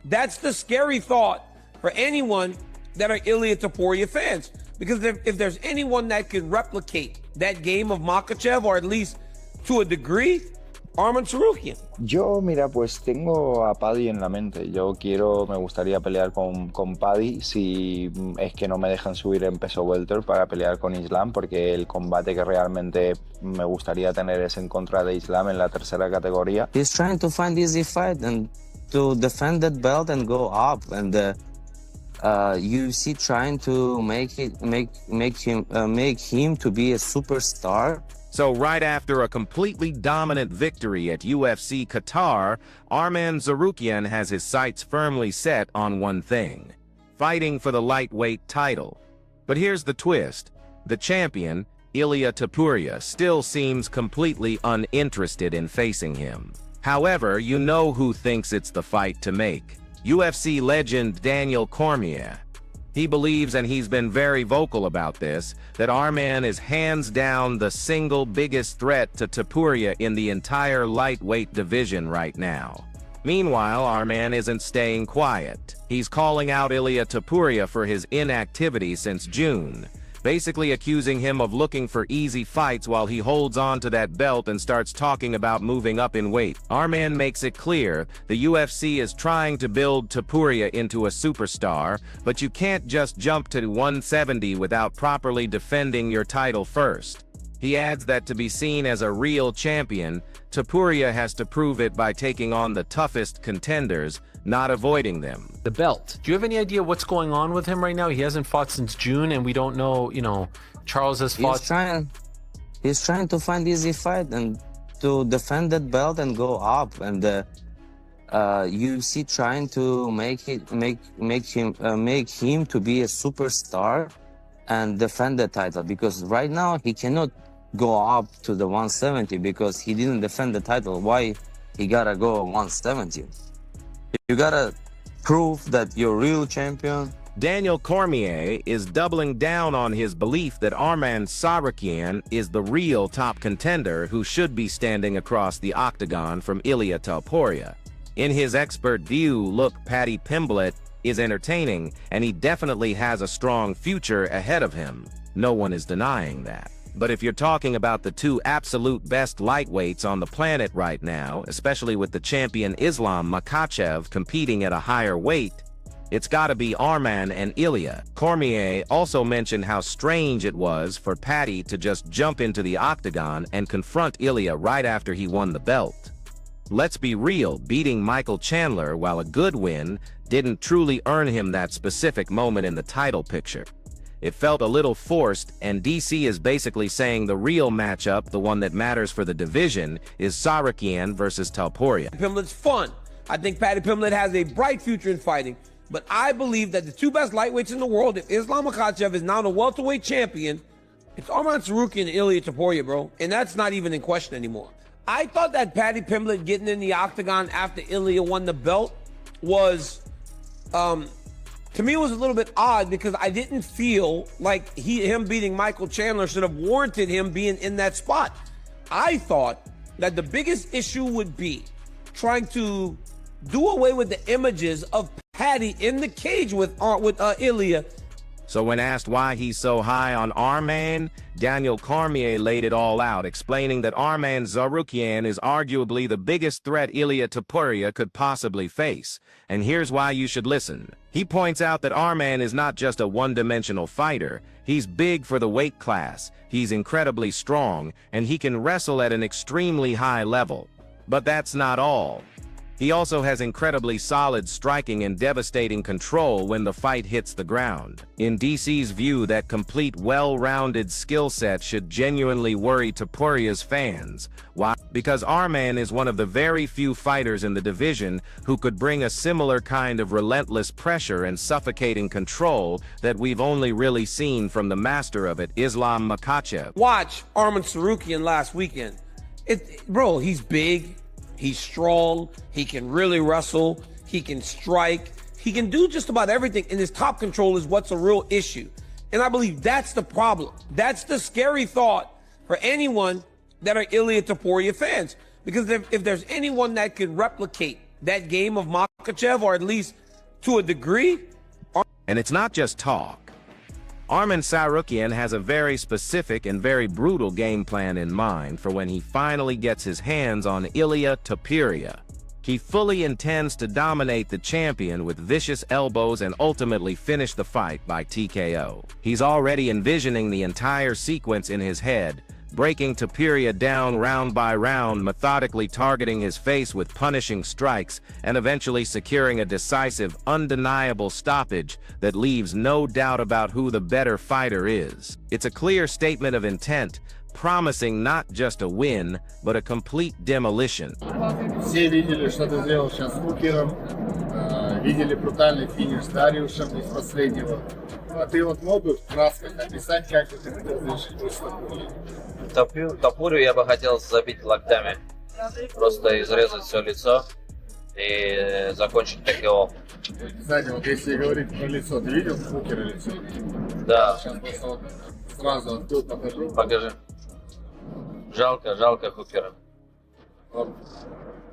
That's the scary thought for anyone that are Ilia Topuria fans. Because if there's anyone that can replicate that game of Makhachev, or at least to a degree, Arman Tsarukyan. Yo, mira, pues tengo a Paddy en la mente. Me gustaría pelear con Paddy si es que no me dejan subir en peso welter para pelear con Islam, porque el combate que realmente me gustaría tener es en contra de Islam en la tercera categoría. He's trying to find easy fight and to defend that belt and go up, and UFC trying to make him to be a superstar. So right after a completely dominant victory at UFC Qatar, Arman Tsarukyan has his sights firmly set on one thing: fighting for the lightweight title. But here's the twist. The champion, Ilia Topuria, still seems completely uninterested in facing him. However, you know who thinks it's the fight to make: UFC legend Daniel Cormier. He believes, and he's been very vocal about this, that Arman is hands down the single biggest threat to Topuria in the entire lightweight division right now. Meanwhile, Arman isn't staying quiet. He's calling out Ilia Topuria for his inactivity since June, basically accusing him of looking for easy fights while he holds on to that belt and starts talking about moving up in weight. Arman makes it clear the UFC is trying to build Topuria into a superstar, but you can't just jump to 170 without properly defending your title first. He adds that to be seen as a real champion, Topuria has to prove it by taking on the toughest contenders, not avoiding them. The belt. Do you have any idea what's going on with him right now? He hasn't fought since June, and we don't know, Charles has fought. He's trying to find easy fight and to defend that belt and go up, and UFC trying to make him to be a superstar and defend the title, because right now he cannot go up to the 170 because he didn't defend the title. Why he gotta go 170? You gotta prove that you're a real champion. Daniel Cormier is doubling down on his belief that Arman Tsarukyan is the real top contender who should be standing across the octagon from Ilia Topuria. In his expert view, look, Paddy Pimblett is entertaining, and he definitely has a strong future ahead of him. No one is denying that. But if you're talking about the two absolute best lightweights on the planet right now, especially with the champion Islam Makhachev competing at a higher weight, it's gotta be Arman and Ilia. Cormier also mentioned how strange it was for Paddy to just jump into the octagon and confront Ilia right after he won the belt. Let's be real, beating Michael Chandler, while a good win, didn't truly earn him that specific moment in the title picture. It felt a little forced, and DC is basically saying the real matchup, the one that matters for the division, is Tsarukyan versus Topuria. Pimblett's fun. I think Paddy Pimblett has a bright future in fighting, but I believe that the two best lightweights in the world, if Islam Makhachev is now the welterweight champion, it's Arman Tsarukyan and Ilia Topuria, bro, and that's not even in question anymore. I thought that Paddy Pimblett getting in the octagon after Ilia won the belt was, to me, it was a little bit odd, because I didn't feel like him beating Michael Chandler should have warranted him being in that spot. I thought that the biggest issue would be trying to do away with the images of Paddy in the cage with Ilia. So when asked why he's so high on Arman, Daniel Cormier laid it all out, explaining that Arman Tsarukyan is arguably the biggest threat Ilia Topuria could possibly face. And here's why you should listen. He points out that Arman is not just a one-dimensional fighter. He's big for the weight class, he's incredibly strong, and he can wrestle at an extremely high level. But that's not all. He also has incredibly solid striking and devastating control when the fight hits the ground. In DC's view, that complete, well-rounded skill set should genuinely worry Topuria's fans. Why? Because Arman is one of the very few fighters in the division who could bring a similar kind of relentless pressure and suffocating control that we've only really seen from the master of it, Islam Makhachev. Watch Arman Tsarukyan last weekend. Bro, he's big. He's strong, he can really wrestle, he can strike, he can do just about everything, and his top control is what's a real issue. And I believe that's the problem. That's the scary thought for anyone that are Ilia Topuria fans. Because if there's anyone that can replicate that game of Makhachev, or at least to a degree. And it's not just talk. Arman Tsarukyan has a very specific and very brutal game plan in mind for when he finally gets his hands on Ilia Topuria. He fully intends to dominate the champion with vicious elbows and ultimately finish the fight by TKO. He's already envisioning the entire sequence in his head, breaking Topuria down round by round, methodically targeting his face with punishing strikes, and eventually securing a decisive, undeniable stoppage that leaves no doubt about who the better fighter is. It's a clear statement of intent, promising not just a win, but a complete demolition. Все видели, что ты сделал сейчас с Хукером, видели брутальный финиш с Дариусом из последнего. А ты вот мог бы в красках описать, как ты хотел решить Топурию я бы хотел забить локтями, просто изрезать все лицо и закончить ТКО. Кстати, вот если говорить про лицо, ты видел Хукера лицо? Да. Сейчас просто вот сразу оттуда покажу. Покажи. Жалко Хукера.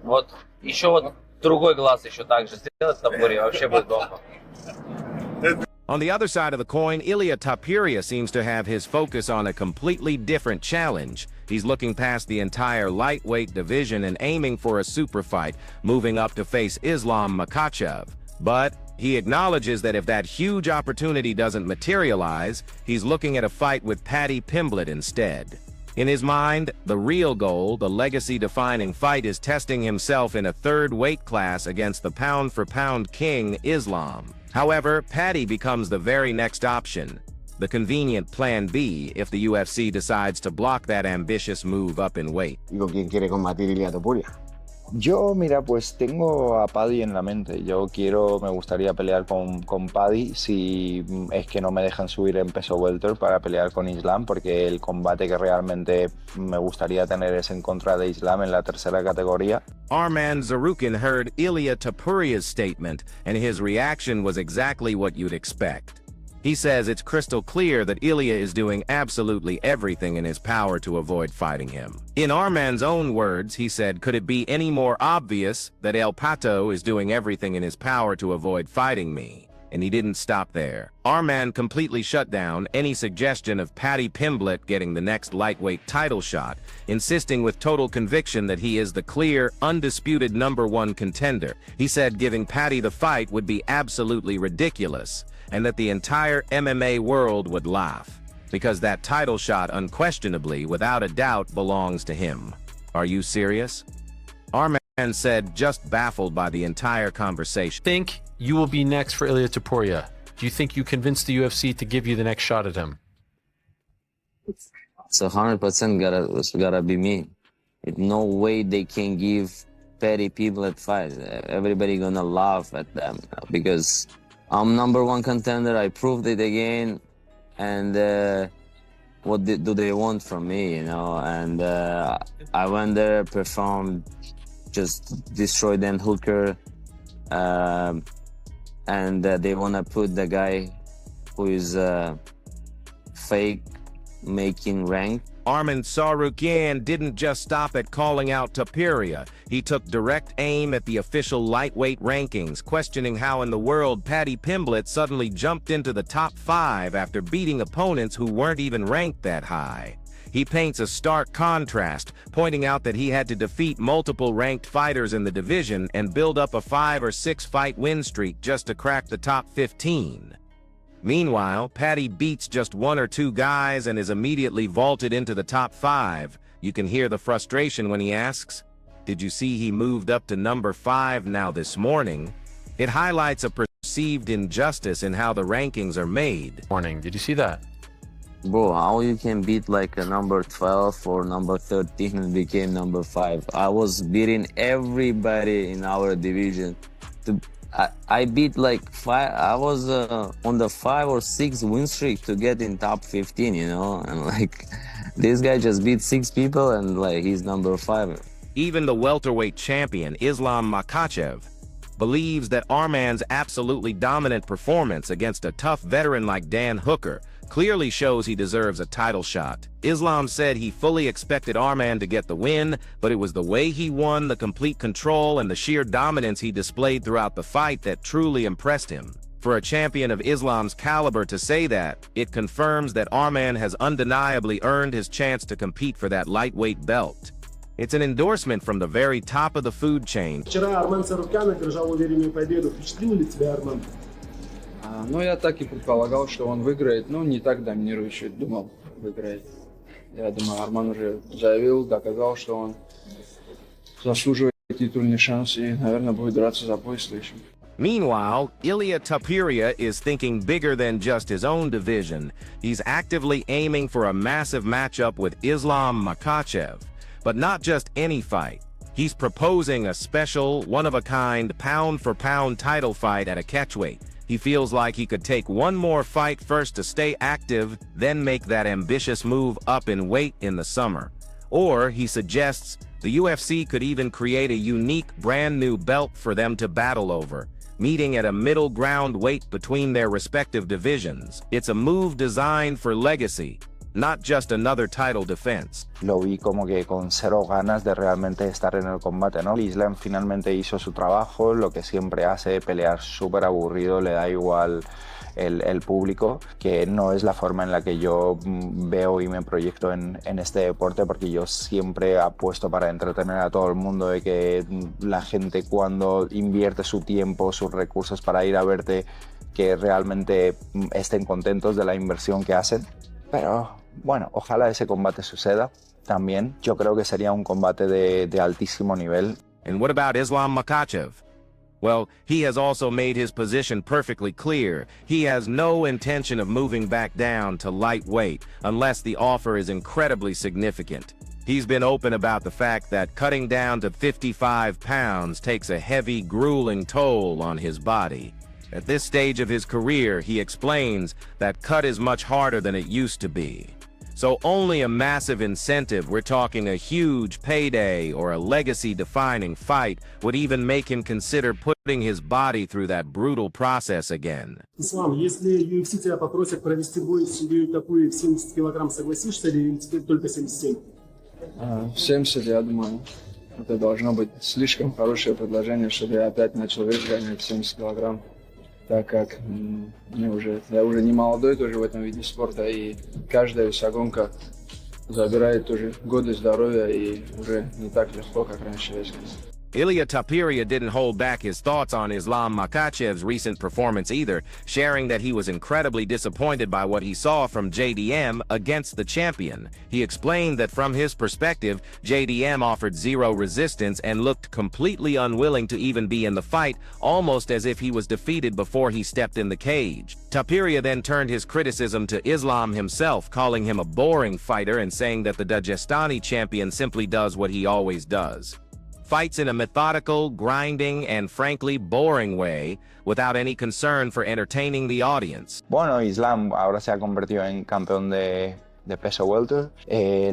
Вот, еще вот другой глаз еще так же сделать Топурию, вообще будет бомба. On the other side of the coin, Ilia Topuria seems to have his focus on a completely different challenge. He's looking past the entire lightweight division and aiming for a super fight, moving up to face Islam Makhachev. But he acknowledges that if that huge opportunity doesn't materialize, he's looking at a fight with Paddy Pimblett instead. In his mind, the real goal, the legacy-defining fight, is testing himself in a third weight class against the pound-for-pound king, Islam. However, Paddy becomes the very next option, the convenient plan B if the UFC decides to block that ambitious move up in weight. ¿Y con quién quiere combatir Ilia Topuria? Yo, mira, pues tengo a Paddy en la mente. Me gustaría pelear con Paddy si es que no me dejan subir en peso welter para pelear con Islam, porque el combate que realmente me gustaría tener es en contra de Islam en la tercera categoría. Arman Tsarukyan heard Ilia Topuria's statement, and his reaction was exactly what you'd expect. He says it's crystal clear that Ilia is doing absolutely everything in his power to avoid fighting him. In Arman's own words, he said, could it be any more obvious that El Pato is doing everything in his power to avoid fighting me? And he didn't stop there. Arman completely shut down any suggestion of Paddy Pimblett getting the next lightweight title shot, insisting with total conviction that he is the clear, undisputed #1 contender. He said giving Paddy the fight would be absolutely ridiculous, and that the entire MMA world would laugh, because that title shot unquestionably, without a doubt, belongs to him. Are you serious? Arman said, just baffled by the entire conversation. Think you will be next for Ilia Topuria? Do you think you convinced the UFC to give you the next shot at him? It's 100% gotta be me. It's no way they can give Paddy Pimblett fight. Everybody gonna laugh at them because I'm #1 contender. I proved it again, and what do they want from me, you know? And I went there, performed, just destroyed Dan Hooker, and they wanna put the guy who is fake making rank. Arman Tsarukyan didn't just stop at calling out Topuria. He took direct aim at the official lightweight rankings, questioning how in the world Paddy Pimblett suddenly jumped into the top 5 after beating opponents who weren't even ranked that high. He paints a stark contrast, pointing out that he had to defeat multiple ranked fighters in the division and build up a 5 or 6 fight win streak just to crack the top 15. Meanwhile, Paddy beats just 1 or 2 guys and is immediately vaulted into the top 5. You can hear the frustration when he asks, "Did you see he moved up to #5 now this morning?" It highlights a perceived injustice in how the rankings are made. Morning. Did you see that? Bro, how you can beat like a #12 or #13 and became #5? I was beating everybody in our division. I beat like 5. I was on the 5 or 6 win streak to get in top 15, you know, and like this guy just beat 6 people and like he's #5. Even the welterweight champion, Islam Makhachev, believes that Arman's absolutely dominant performance against a tough veteran like Dan Hooker clearly shows he deserves a title shot. Islam said he fully expected Arman to get the win, but it was the way he won, the complete control, and the sheer dominance he displayed throughout the fight that truly impressed him. For a champion of Islam's caliber to say that, it confirms that Arman has undeniably earned his chance to compete for that lightweight belt. It's an endorsement from the very top of the food chain. Вчера Арман Tsarukyan одержал уверенную победу. Впечатлил ли тебя Арман? Ну, я так и предполагал, что он выиграет, но не так доминирующе думал выиграет. Я думаю, Арман уже заявил, доказал, что он заслуживает титульный шанс и, наверное, будет драться за пояс следующим. Meanwhile, Ilia Topuria is thinking bigger than just his own division. He's actively aiming for a massive matchup with Islam Makhachev. But not just any fight. He's proposing a special, one-of-a-kind, pound-for-pound title fight at a catchweight. He feels like he could take one more fight first to stay active, then make that ambitious move up in weight in the summer. Or, he suggests, the UFC could even create a unique, brand-new belt for them to battle over, meeting at a middle ground weight between their respective divisions. It's a move designed for legacy, not just another title defense. Lo vi como que con cero ganas de realmente estar en el combate, ¿no? Islam finalmente hizo su trabajo, lo que siempre hace, pelear súper aburrido, le da igual el público, que no es la forma en la que yo veo y me proyecto en este deporte, porque yo siempre apuesto para entretener a todo el mundo, de que la gente cuando invierte su tiempo, sus recursos para ir a verte, que realmente estén contentos de la inversión que hacen. Pero bueno, ojalá ese combate suceda también. Yo creo que sería un combate de altísimo nivel. And what about Islam Makhachev? Well, he has also made his position perfectly clear. He has no intention of moving back down to lightweight unless the offer is incredibly significant. He's been open about the fact that cutting down to 55 pounds takes a heavy, grueling toll on his body. At this stage of his career, he explains that cut is much harder than it used to be. So only a massive incentive, we're talking a huge payday or a legacy-defining fight, would even make him consider putting his body through that brutal process again. Ислам, если UFC тебя попросят провести бой с Ильей Топурией в 70 килограмм, согласишься ли, или тебе только 77? 70, я думаю, это должно быть слишком хорошее предложение, чтобы я опять начал вес гонять 70 килограмм. Так как я уже не молодой тоже в этом виде спорта, и каждая весогонка забирает тоже годы здоровья, и уже не так легко, как раньше вес гонять. Ilia Topuria didn't hold back his thoughts on Islam Makhachev's recent performance either, sharing that he was incredibly disappointed by what he saw from JDM against the champion. He explained that from his perspective, JDM offered zero resistance and looked completely unwilling to even be in the fight, almost as if he was defeated before he stepped in the cage. Topuria then turned his criticism to Islam himself, calling him a boring fighter and saying that the Dagestani champion simply does what he always does. Fights in a methodical, grinding, and frankly boring way, without any concern for entertaining the audience. Bueno, Islam ahora se ha convertido en campeón de peso welter.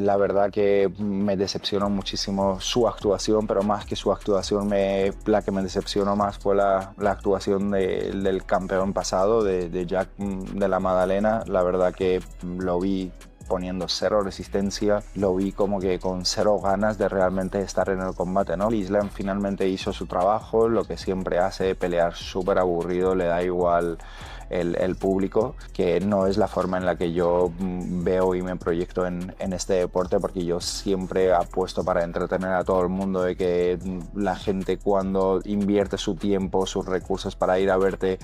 La verdad que me decepcionó muchísimo su actuación, pero más que su actuación, la que me decepcionó más fue la actuación del campeón pasado, de Jack de la Madalena. La verdad que lo vi poniendo cero resistencia, lo vi como que con cero ganas de realmente estar en el combate, ¿no? Islam finalmente hizo su trabajo, lo que siempre hace, pelear súper aburrido, le da igual el público, que no es la forma en la que yo veo y me proyecto en este deporte, porque yo siempre apuesto para entretener a todo el mundo, de que la gente cuando invierte su tiempo, sus recursos para ir a verte,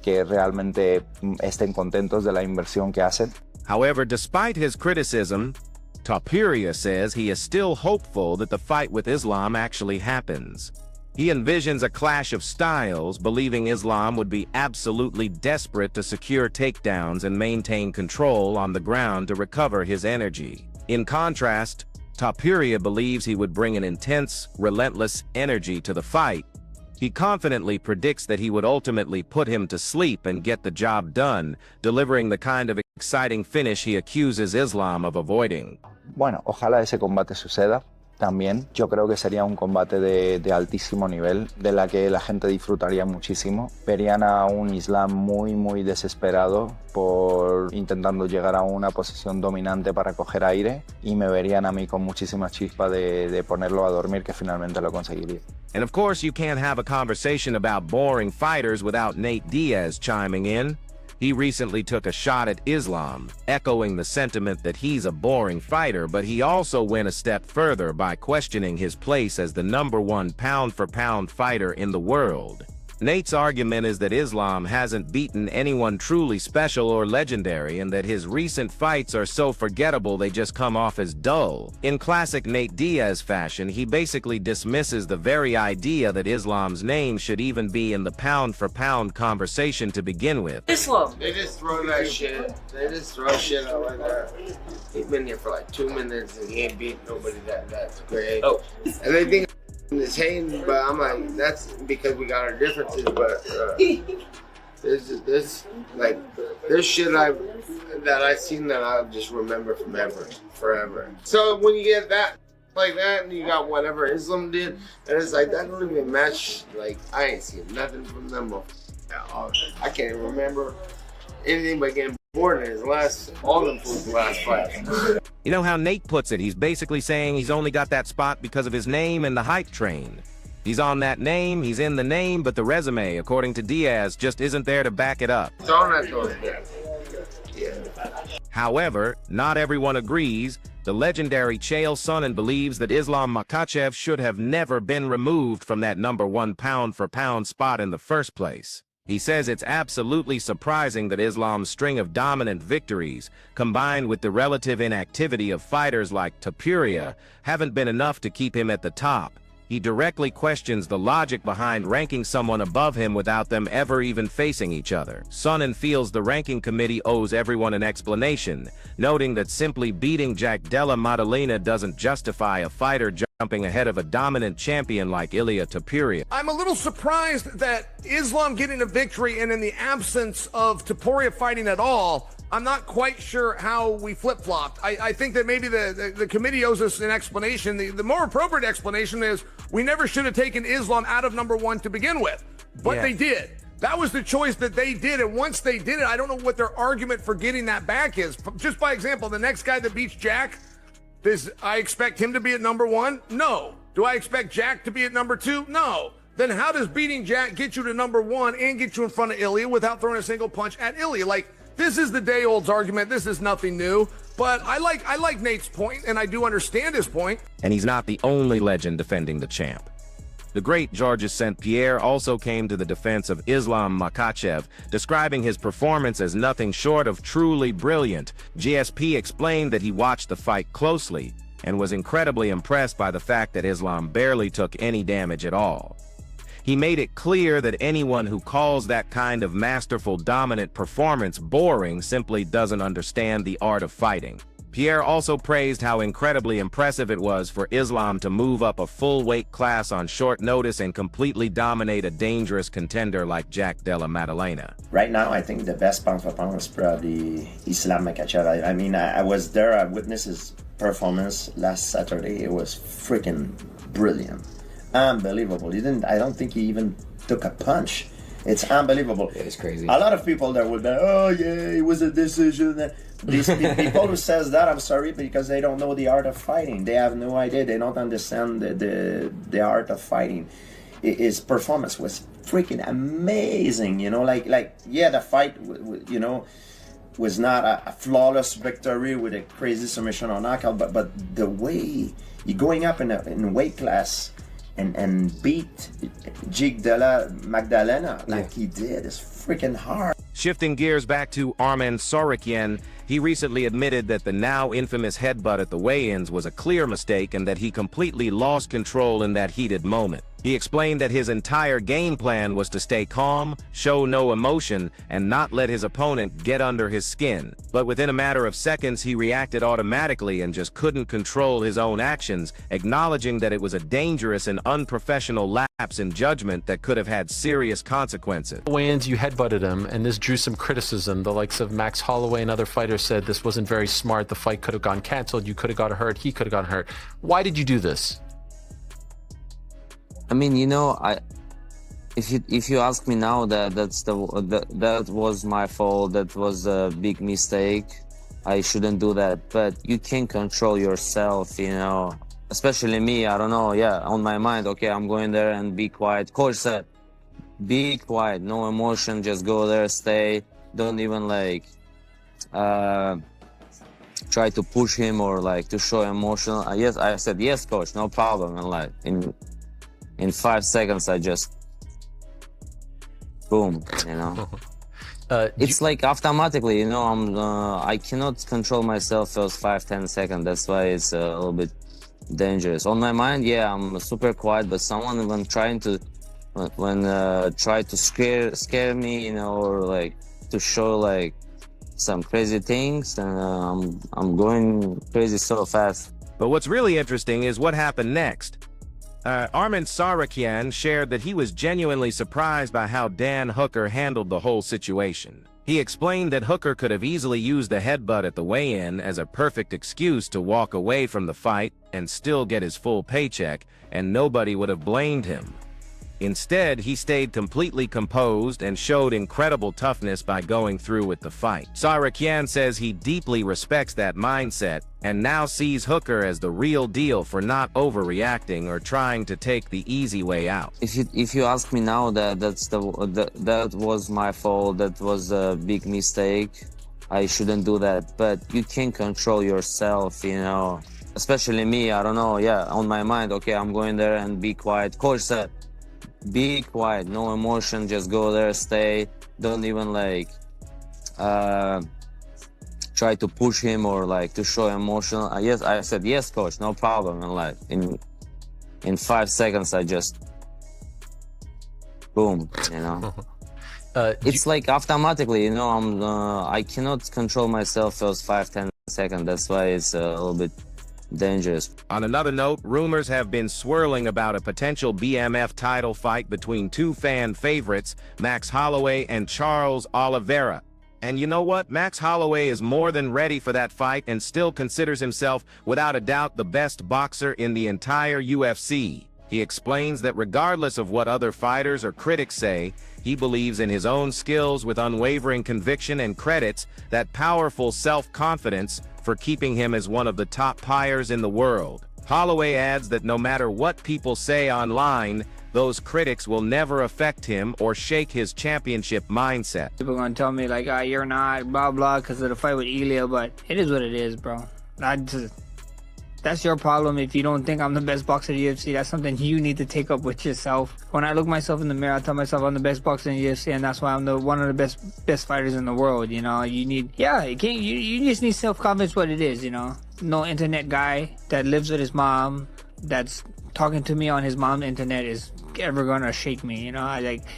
que realmente estén contentos de la inversión que hacen. However, despite his criticism, Topuria says he is still hopeful that the fight with Islam actually happens. He envisions a clash of styles, believing Islam would be absolutely desperate to secure takedowns and maintain control on the ground to recover his energy. In contrast, Topuria believes he would bring an intense, relentless energy to the fight. He confidently predicts that he would ultimately put him to sleep and get the job done, delivering the kind of exciting finish he accuses Islam of avoiding. Bueno, ojalá ese combate suceda también. Yo creo que sería un combate de altísimo nivel, de la que la gente disfrutaría muchísimo. Verían a un Islam muy desesperado por intentando llegar a una posición dominante para coger aire, y me verían a mí con muchísima chispa de ponerlo a dormir, que finalmente lo conseguiría. And of course, you can't have a conversation about boring fighters without Nate Diaz chiming in. He recently took a shot at Islam, echoing the sentiment that he's a boring fighter, but he also went a step further by questioning his place as the #1 pound-for-pound fighter in the world. Nate's argument is that Islam hasn't beaten anyone truly special or legendary, and that his recent fights are so forgettable they just come off as dull. In classic Nate Diaz fashion, he basically dismisses the very idea that Islam's name should even be in the pound-for-pound conversation to begin with. Islam. They just throw that shit. They just throw shit out like that. He's been here for like 2 minutes and he ain't beat nobody that's great. Oh. And they think is hating, but I'm like, that's because we got our differences. But there's shit that I've seen that I'll just remember forever. So when you get that like that, and you got whatever Islam did, and it's like that don't even match. Like I ain't seen nothing from them. I can't even remember anything but getting bored in his all them fools' last fights. You know how Nate puts it, he's basically saying he's only got that spot because of his name and the hype train. He's on that name, he's in the name, but the resume, according to Diaz, just isn't there to back it up. It's all not going there. Yeah. However, not everyone agrees. The legendary Chael Sonnen believes that Islam Makhachev should have never been removed from that #1 pound-for-pound spot in the first place. He says it's absolutely surprising that Islam's string of dominant victories, combined with the relative inactivity of fighters like Topuria, haven't been enough to keep him at the top. He directly questions the logic behind ranking someone above him without them ever even facing each other. Sonnen feels the ranking committee owes everyone an explanation, noting that simply beating Jack Della Maddalena doesn't justify a fighter jumping ahead of a dominant champion like Ilia Topuria. I'm a little surprised that Islam getting a victory, and in the absence of Topuria fighting at all, I'm not quite sure how we flip-flopped. I think that maybe the committee owes us an explanation. The more appropriate explanation is we never should have taken Islam out of #1 to begin with, but they did. That was the choice that they did, and once they did it, I don't know what their argument for getting that back is. Just by example, the next guy that beats Jack, I expect him to be at #1? No. Do I expect Jack to be at #2? No. Then how does beating Jack get you to #1 and get you in front of Ilia without throwing a single punch at Ilia? Like, this is the day-old argument. This is nothing new. But I like Nate's point, and I do understand his point. And he's not the only legend defending the champ. The great Georges St. Pierre also came to the defense of Islam Makhachev, describing his performance as nothing short of truly brilliant. GSP explained that he watched the fight closely and was incredibly impressed by the fact that Islam barely took any damage at all. He made it clear that anyone who calls that kind of masterful dominant performance boring simply doesn't understand the art of fighting. Pierre also praised how incredibly impressive it was for Islam to move up a full weight class on short notice and completely dominate a dangerous contender like Jack Della Maddalena. Right now, I think the best pound for pound is probably Islam Makhachev. I mean, I was there, I witnessed his performance last Saturday. It was freaking brilliant. Unbelievable. I don't think he even took a punch. It's unbelievable. It's crazy. A lot of people there would be, oh yeah, it was a decision. These people who says that, I'm sorry, because they don't know the art of fighting. They have no idea. They don't understand the art of fighting. His performance was freaking amazing. You know, yeah, the fight, you know, was not a flawless victory with a crazy submission or knockout, but the way you're going up in a weight class and beat Jack Della Maddalena like he did is freaking hard. Shifting gears back to Arman Tsarukyan, he recently admitted that the now infamous headbutt at the weigh-ins was a clear mistake and that he completely lost control in that heated moment. He explained that his entire game plan was to stay calm, show no emotion, and not let his opponent get under his skin. But within a matter of seconds, he reacted automatically and just couldn't control his own actions, acknowledging that it was a dangerous and unprofessional lapse in judgment that could have had serious consequences. Weigh-ins, you headbutted him, and this drew some criticism. The likes of Max Holloway and other fighters said this wasn't very smart. The fight could have gone canceled. You could have got hurt. He could have gotten hurt. Why did you do this? I mean, you know, if you ask me now, that was my fault. That was a big mistake. I shouldn't do that. But you can control yourself, you know. Especially me, I don't know. Yeah, on my mind. Okay, I'm going there and be quiet. Coach said, be quiet, no emotion. Just go there, stay. Don't even like try to push him or like to show emotion. Yes, I said yes, coach, no problem. And like in 5 seconds, I just boom, you know. It's like automatically, you know. I cannot control myself first 5-10 seconds. That's why it's a little bit dangerous. On my mind, yeah, I'm super quiet. But someone when try to scare me, you know, or like to show like some crazy things, and I'm going crazy so fast. But what's really interesting is what happened next. Arman Tsarukyan shared that he was genuinely surprised by how Dan Hooker handled the whole situation. He explained that Hooker could have easily used the headbutt at the weigh-in as a perfect excuse to walk away from the fight and still get his full paycheck, and nobody would have blamed him. Instead, he stayed completely composed and showed incredible toughness by going through with the fight. Tsarukyan says he deeply respects that mindset and now sees Hooker as the real deal for not overreacting or trying to take the easy way out. If you ask me now, that was my fault. That was a big mistake. I shouldn't do that. But you can control yourself, you know. Especially me, I don't know. Yeah, on my mind. Okay, I'm going there and be quiet. Coach said, be quiet, no emotion, just go there, stay. Don't even like try to push him or like to show emotion. Yes, I said yes, coach, no problem. And like in 5 seconds, I just boom, you know. It's like automatically, you know. I cannot control myself first 5-10 seconds. That's why it's a little bit dangerous. On another note, rumors have been swirling about a potential BMF title fight between two fan favorites, Max Holloway and Charles Oliveira. And you know what? Max Holloway is more than ready for that fight and still considers himself, without a doubt, the best boxer in the entire UFC. He explains that regardless of what other fighters or critics say, he believes in his own skills with unwavering conviction and credits that powerful self-confidence for keeping him as one of the top players in the world. Holloway adds that no matter what people say online, those critics will never affect him or shake his championship mindset. People are gonna tell me like, you're not, blah blah, because of the fight with Ilya, but it is what it is, bro. That's your problem. If you don't think I'm the best boxer in the UFC, that's something you need to take up with yourself. When I look myself in the mirror, I tell myself I'm the best boxer in the UFC, and that's why I'm one of the best fighters in the world. You know, you just need self-confidence. What it is, you know. No internet guy that lives with his mom that's talking to me on his mom's internet is ever gonna shake me. You know,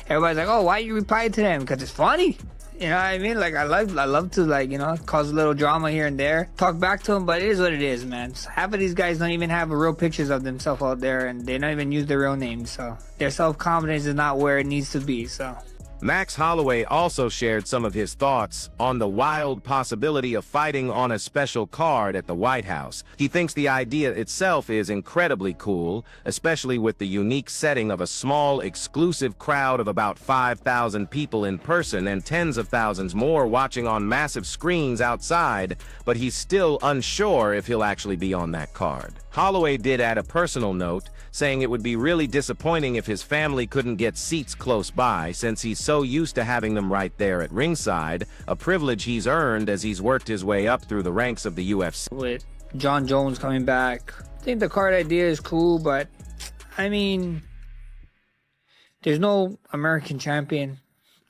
everybody's like, oh, why you reply to them? Because it's funny. You know what I mean? Like, I love to, like, you know, cause a little drama here and there. Talk back to them, but it is what it is, man. Half of these guys don't even have real pictures of themselves out there, and they don't even use their real names, so their self-confidence is not where it needs to be, so. Max Holloway also shared some of his thoughts on the wild possibility of fighting on a special card at the White House. He thinks the idea itself is incredibly cool, especially with the unique setting of a small, exclusive crowd of about 5,000 people in person and tens of thousands more watching on massive screens outside, but he's still unsure if he'll actually be on that card. Holloway did add a personal note, saying it would be really disappointing if his family couldn't get seats close by, since he's so used to having them right there at ringside, a privilege he's earned as he's worked his way up through the ranks of the UFC. With John Jones coming back, I think the card idea is cool, but I mean, there's no American champion.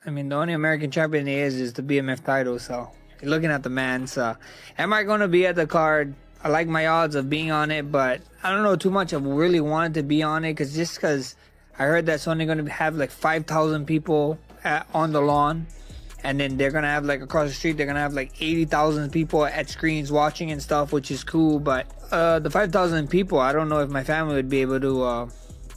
I mean, the only American champion there is the BMF title, so you're looking at the man. So am I going to be at the card? I like my odds of being on it, but I don't know too much. I really wanted to be on it because I heard that's only going to have like 5,000 people on the lawn. And then they're going to have like across the street, they're going to have like 80,000 people at screens watching and stuff, which is cool. But the 5,000 people, I don't know if my family would be able to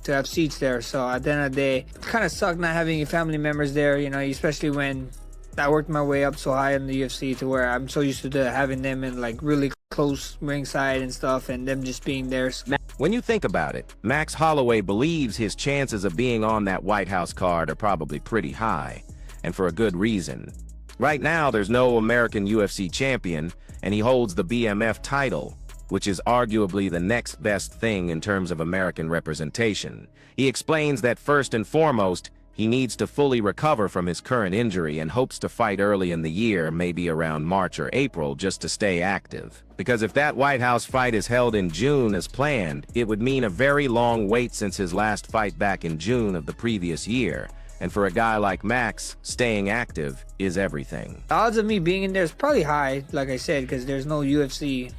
have seats there. So at the end of the day, it kind of sucked not having your family members there, you know, especially when I worked my way up so high in the UFC to where I'm so used to having them in like really close ringside and stuff and them just being there. When you think about it, Max Holloway believes his chances of being on that White House card are probably pretty high, and for a good reason. Right now, there's no American UFC champion, and he holds the BMF title, which is arguably the next best thing in terms of American representation. He explains that first and foremost, he needs to fully recover from his current injury and hopes to fight early in the year, maybe around March or April, just to stay active. Because if that White House fight is held in June as planned, it would mean a very long wait since his last fight back in June of the previous year. And for a guy like Max, staying active is everything. The odds of me being in there is probably high, like I said, because there's no UFC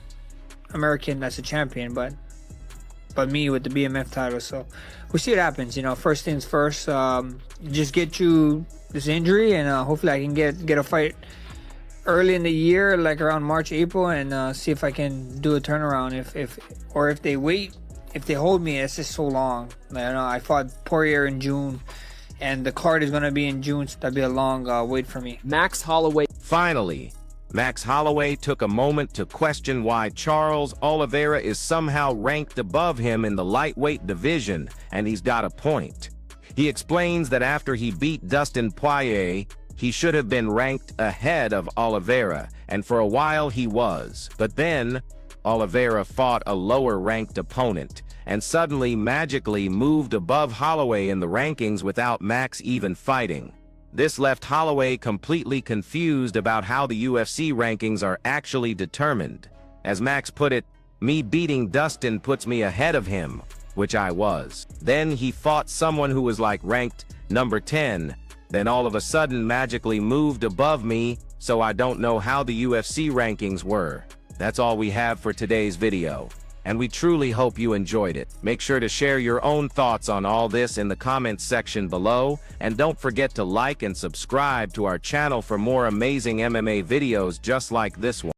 American that's a champion, but me with the BMF title. So we'll see what happens. You know, first things first. Just get through this injury, and hopefully I can get a fight early in the year, like around March, April, and see if I can do a turnaround. If they wait, if they hold me, it's just so long. Like, I know I fought Poirier in June, and the card is gonna be in June, so that'd be a long wait for me. Max Holloway. Finally, Max Holloway took a moment to question why Charles Oliveira is somehow ranked above him in the lightweight division, and he's got a point. He explains that after he beat Dustin Poirier, he should have been ranked ahead of Oliveira, and for a while he was. But then, Oliveira fought a lower-ranked opponent, and suddenly magically moved above Holloway in the rankings without Max even fighting. This left Holloway completely confused about how the UFC rankings are actually determined. As Max put it, me beating Dustin puts me ahead of him, which I was. Then he fought someone who was like ranked number 10, then all of a sudden magically moved above me, so I don't know how the UFC rankings were. That's all we have for today's video, and we truly hope you enjoyed it. Make sure to share your own thoughts on all this in the comments section below, and don't forget to like and subscribe to our channel for more amazing MMA videos just like this one.